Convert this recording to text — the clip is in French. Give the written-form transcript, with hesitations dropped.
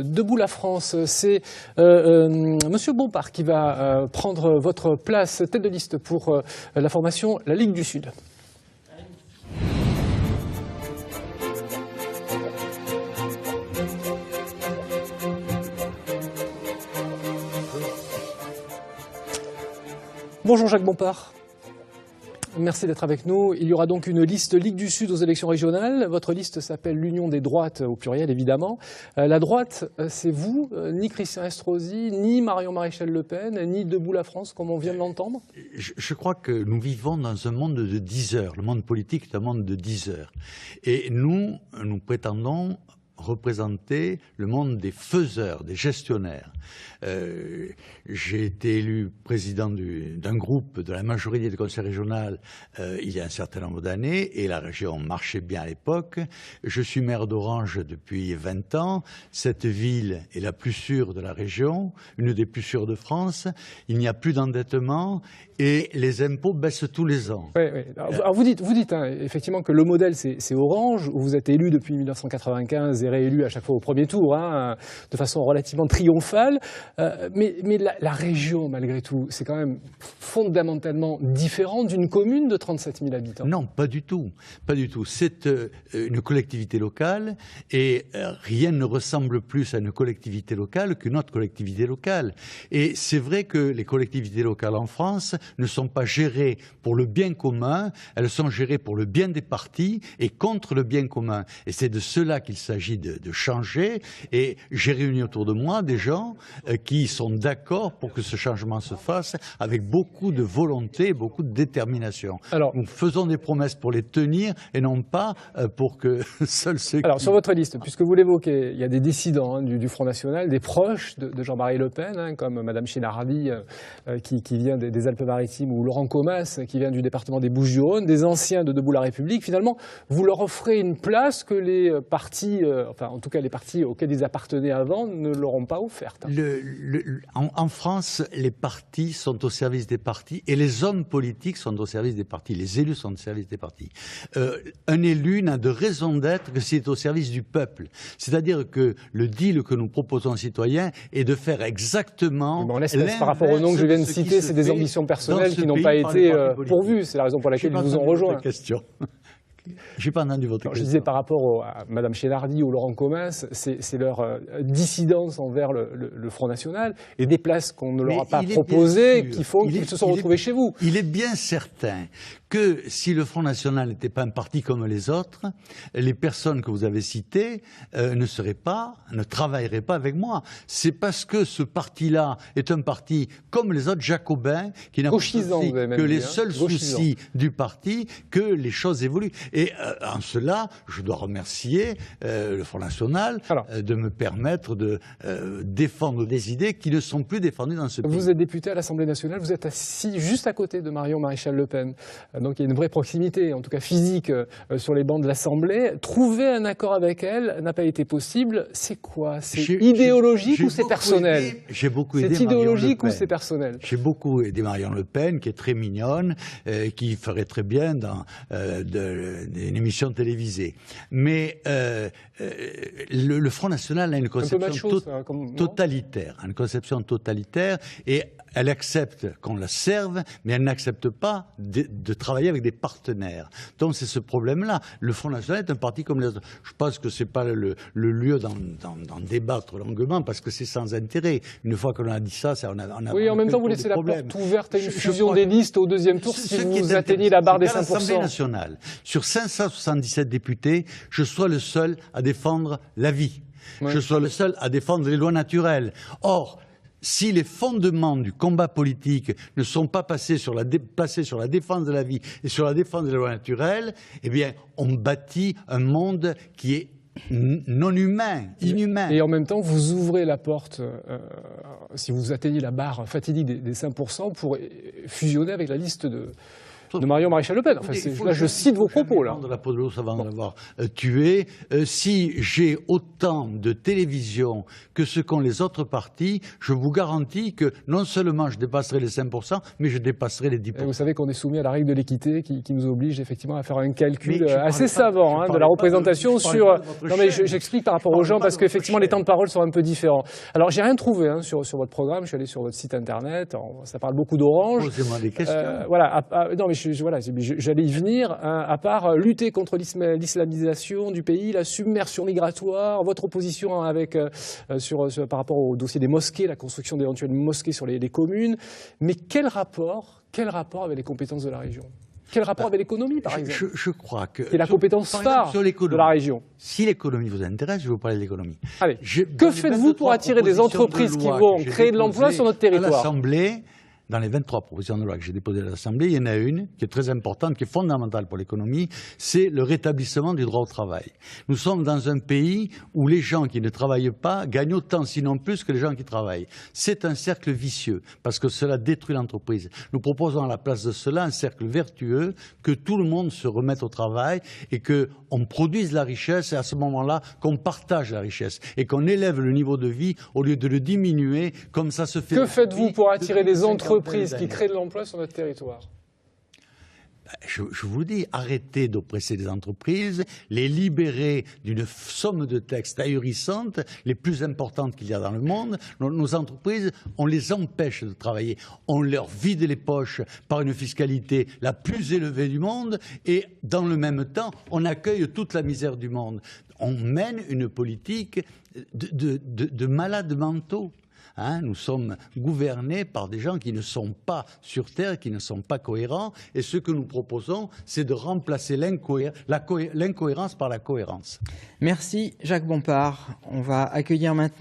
Debout la France, c'est Monsieur Bompard qui va prendre votre place tête de liste pour la formation La Ligue du Sud. Bonjour Jacques Bompard. Merci d'être avec nous. Il y aura donc une liste Ligue du Sud aux élections régionales. Votre liste s'appelle l'Union des droites, au pluriel évidemment. La droite, c'est vous, ni Christian Estrosi, ni Marion Maréchal Le Pen, ni Debout la France, comme on vient de l'entendre. Je crois que nous vivons dans un monde de 10 heures. Le monde politique est un monde de 10 heures. Et nous prétendons représenter le monde des faiseurs, des gestionnaires. J'ai été élu président d'un groupe de la majorité du conseil régional il y a un certain nombre d'années et la région marchait bien à l'époque. Je suis maire d'Orange depuis 20 ans. Cette ville est la plus sûre de la région, une des plus sûres de France. Il n'y a plus d'endettement et les impôts baissent tous les ans. Oui, oui. Alors vous dites effectivement que le modèle c'est Orange, où vous êtes élu depuis 1995 et réélu à chaque fois au premier tour, de façon relativement triomphale. Mais la région, malgré tout, c'est quand même fondamentalement différent d'une commune de 37 000 habitants. Non, pas du tout. Pas du tout. C'est une collectivité locale et rien ne ressemble plus à une collectivité locale qu'une autre collectivité locale. Et c'est vrai que les collectivités locales en France ne sont pas gérées pour le bien commun, elles sont gérées pour le bien des partis et contre le bien commun. Et c'est de cela qu'il s'agit de changer. Et j'ai réuni autour de moi des gens qui sont d'accord pour que ce changement se fasse avec beaucoup de volonté, beaucoup de détermination. Alors, nous faisons des promesses pour les tenir et non pas pour que seuls ceux Alors, sur votre liste, puisque vous l'évoquez, il y a des dissidents du Front National, des proches de Jean-Marie Le Pen, comme Mme Chénardi, qui vient des Alpes-Maritimes, ou Laurent Comas, qui vient du département des Bouches-du-Rhône, des anciens de Debout la République. Finalement, vous leur offrez une place que les partis, enfin, en tout cas les partis auxquels ils appartenaient avant, ne leur ont pas offerte. En France, les partis sont au service des partis et les hommes politiques sont au service des partis. Les élus sont au service des partis. Un élu n'a de raison d'être que s'il est au service du peuple. C'est-à-dire que le deal que nous proposons aux citoyens est de faire exactement... Bon, par rapport au nom que je viens de citer, c'est des ambitions personnelles qui n'ont pas été pourvues. C'est la raison pour laquelle ils vous ont rejoint. Je n'ai pas entendu votre question. Je disais par rapport à Mme Chénardi ou Laurent Comas, c'est leur dissidence envers le Front National et des places qu'on ne leur a pas proposées qui font qu'ils se sont retrouvés chez vous. Il est bien certain que si le Front National n'était pas un parti comme les autres, les personnes que vous avez citées ne travailleraient pas avec moi. C'est parce que ce parti-là est un parti comme les autres jacobins qui n'a que les seuls soucis du parti que les choses évoluent. Et en cela, je dois remercier le Front National de me permettre de défendre des idées qui ne sont plus défendues dans ce pays. Vous êtes député à l'Assemblée nationale, vous êtes assis juste à côté de Marion Maréchal Le Pen. Donc il y a une vraie proximité, en tout cas physique, sur les bancs de l'Assemblée. Trouver un accord avec elle n'a pas été possible. C'est quoi? C'est idéologique ou c'est personnel? J'ai beaucoup aidé C'est idéologique ou c'est personnel? J'ai beaucoup aidé Marion Le Pen, qui est très mignonne, qui ferait très bien dans une émission télévisée. Mais le Front National a une conception totalitaire, une conception totalitaire, et elle accepte qu'on la serve, mais elle n'accepte pas de travailler avec des partenaires. Donc c'est ce problème-là. Le Front National est un parti comme les autres. Je pense que c'est pas le lieu d'en débattre longuement, parce que c'est sans intérêt. Une fois qu'on a dit ça, oui, en même temps, vous laissez la porte ouverte à une fusion des listes au deuxième tour si vous atteignez la barre des 5%. L'Assemblée nationale, sur 577 députés, je sois le seul à défendre la vie. Oui. Je sois le seul à défendre les lois naturelles. Or, si les fondements du combat politique ne sont pas placés sur la défense de la vie et sur la défense des lois naturelles, eh bien, on bâtit un monde qui est non humain, inhumain. Et en même temps, vous ouvrez la porte, si vous atteignez la barre fatidique des 5%, pour fusionner avec la liste de Marion Maréchal Le Pen. Enfin, là, je cite vos propos, là. De la peau de l'ours avant de l'avoir tué. Si j'ai autant de télévision que ce qu'ont les autres partis, je vous garantis que non seulement je dépasserai les 5%, mais je dépasserai les 10%. Et vous savez qu'on est soumis à la règle de l'équité qui nous oblige effectivement à faire un calcul assez savant de la représentation sur... Non mais j'explique par rapport aux gens parce qu'effectivement les temps de parole sont un peu différents. Alors j'ai rien trouvé sur votre programme, je suis allé sur votre site internet, ça parle beaucoup d'Orange. Posez-moi des questions. Non mais j'allais y venir, à part lutter contre l'islamisation du pays, la submersion migratoire, votre opposition par rapport au dossier des mosquées, la construction d'éventuelles mosquées sur les communes, mais quel rapport avec les compétences de la région? Quel rapport avec l'économie, par exemple? Je crois que... C'est la compétence phare de la région. Si l'économie vous intéresse, je vais vous parler de l'économie. Allez, que faites-vous pour attirer des entreprises qui vont créer de l'emploi sur notre territoire? À l'Assemblée, dans les 23 propositions de loi que j'ai déposées à l'Assemblée, il y en a une qui est très importante, qui est fondamentale pour l'économie, c'est le rétablissement du droit au travail. Nous sommes dans un pays où les gens qui ne travaillent pas gagnent autant, sinon plus, que les gens qui travaillent. C'est un cercle vicieux, parce que cela détruit l'entreprise. Nous proposons à la place de cela un cercle vertueux, que tout le monde se remette au travail et qu'on produise la richesse, et à ce moment-là, qu'on partage la richesse et qu'on élève le niveau de vie au lieu de le diminuer, comme ça se fait. Que faites-vous pour attirer des entreprises qui créent de l'emploi sur notre territoire? Je vous le dis, arrêtez d'oppresser les entreprises, les libérer d'une somme de textes ahurissantes, les plus importantes qu'il y a dans le monde. Nos entreprises, on les empêche de travailler, on leur vide les poches par une fiscalité la plus élevée du monde et dans le même temps, on accueille toute la misère du monde. On mène une politique de malades mentaux. Nous sommes gouvernés par des gens qui ne sont pas sur Terre, qui ne sont pas cohérents. Et ce que nous proposons, c'est de remplacer l'incohérence par la cohérence. Merci Jacques Bompard. On va accueillir maintenant